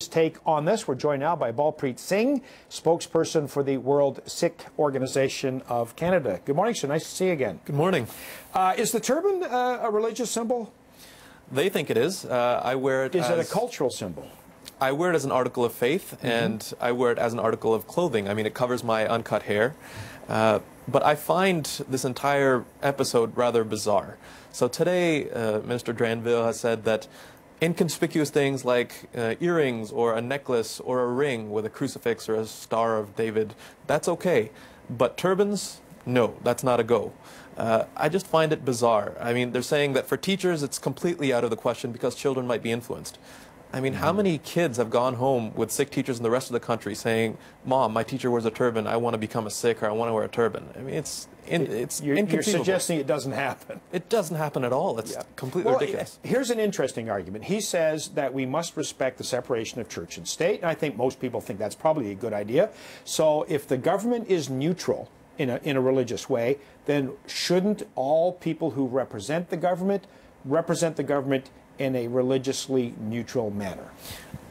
Take on this. We're joined now by Balpreet Singh, spokesperson for the World Sikh Organization of Canada. Good morning, sir. Nice to see you again. Good morning. Is the turban a religious symbol? They think it is. I wear it. Is it a cultural symbol? I wear it as an article of faith, and I wear it as an article of clothing. I mean, it covers my uncut hair. But I find this entire episode rather bizarre. So today, Minister Granville has said that inconspicuous things like earrings or a necklace or a ring with a crucifix or a Star of David, that's okay. But turbans, no, that's not a go. I just find it bizarre. I mean, they're saying that for teachers it's completely out of the question because children might be influenced. I mean, how many kids have gone home with Sikh teachers in the rest of the country saying, "Mom, my teacher wears a turban, I want to become a Sikh, or I want to wear a turban"? I mean, it's inconceivable. You're suggesting it doesn't happen. It doesn't happen at all. It's completely ridiculous. Here's an interesting argument. He says that we must respect the separation of church and state, and I think most people think that's probably a good idea. So if the government is neutral in a religious way, then shouldn't all people who represent the government in a religiously neutral manner?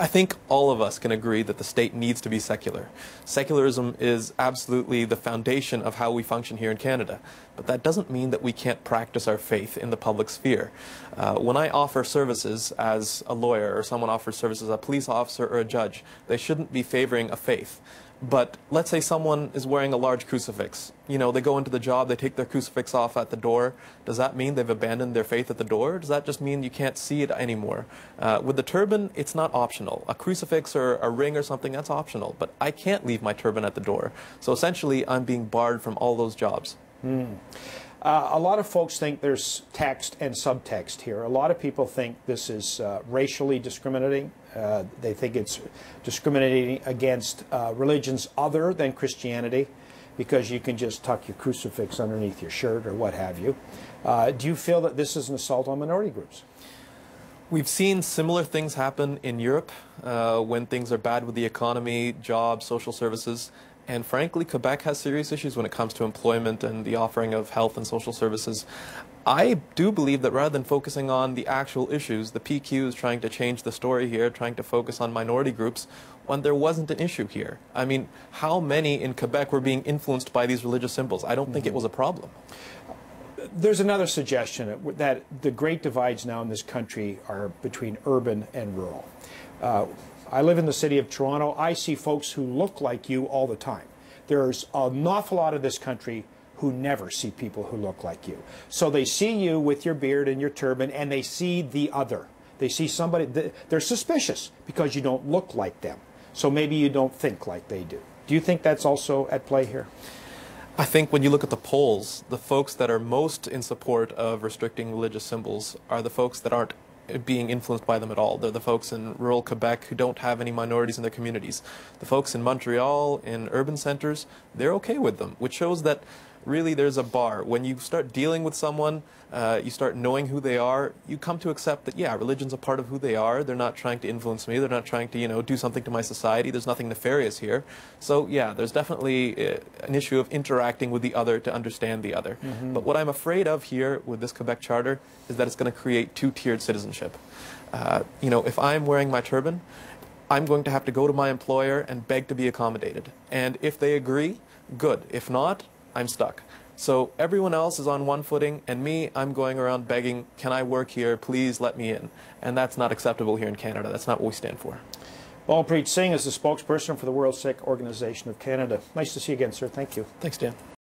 I think all of us can agree that the state needs to be secular. Secularism is absolutely the foundation of how we function here in Canada. But that doesn't mean that we can't practice our faith in the public sphere. When I offer services as a lawyer, or someone offers services as a police officer or a judge, they shouldn't be favoring a faith. But let's say someone is wearing a large crucifix. You know, they go into the job, they take their crucifix off at the door. Does that mean they've abandoned their faith at the door? Or does that just mean you can't see it anymore? With the turban, it's not optional. A crucifix or a ring or something, that's optional. But I can't leave my turban at the door. So essentially, I'm being barred from all those jobs. A lot of folks think there's text and subtext here. A lot of people think this is racially discriminating. They think it's discriminating against religions other than Christianity because you can just tuck your crucifix underneath your shirt or what have you. Do you feel that this is an assault on minority groups? We've seen similar things happen in Europe when things are bad with the economy, jobs, social services. And frankly, Quebec has serious issues when it comes to employment and the offering of health and social services. I do believe that rather than focusing on the actual issues, the PQ is trying to change the story here, trying to focus on minority groups when there wasn't an issue here. I mean, how many in Quebec were being influenced by these religious symbols? I don't think it was a problem. There's another suggestion that the great divides now in this country are between urban and rural. I live in the city of Toronto. I see folks who look like you all the time. There's an awful lot of this country who never see people who look like you. So they see you with your beard and your turban, and they see the other. They see somebody, they're suspicious because you don't look like them. So maybe you don't think like they do. Do you think that's also at play here? I think when you look at the polls, the folks that are most in support of restricting religious symbols are the folks that aren't being influenced by them at all. They're the folks in rural Quebec who don't have any minorities in their communities. The folks in Montreal, in urban centers, they're okay with them, which shows that really there's a bar. When you start dealing with someone, you start knowing who they are, you come to accept that, yeah, religion's a part of who they are. They're not trying to influence me. They're not trying to, you know, do something to my society. There's nothing nefarious here. So, yeah, there's definitely an issue of interacting with the other to understand the other. But what I'm afraid of here with this Quebec Charter is that it's going to create two-tiered citizenship. You know, if I'm wearing my turban, I'm going to have to go to my employer and beg to be accommodated. And if they agree, good. If not, I'm stuck. So everyone else is on one footing, and me, I'm going around begging, can I work here? Please let me in. And that's not acceptable here in Canada. That's not what we stand for. Balpreet Singh is the spokesperson for the World Sikh Organization of Canada. Nice to see you again, sir. Thank you. Thanks, Dan.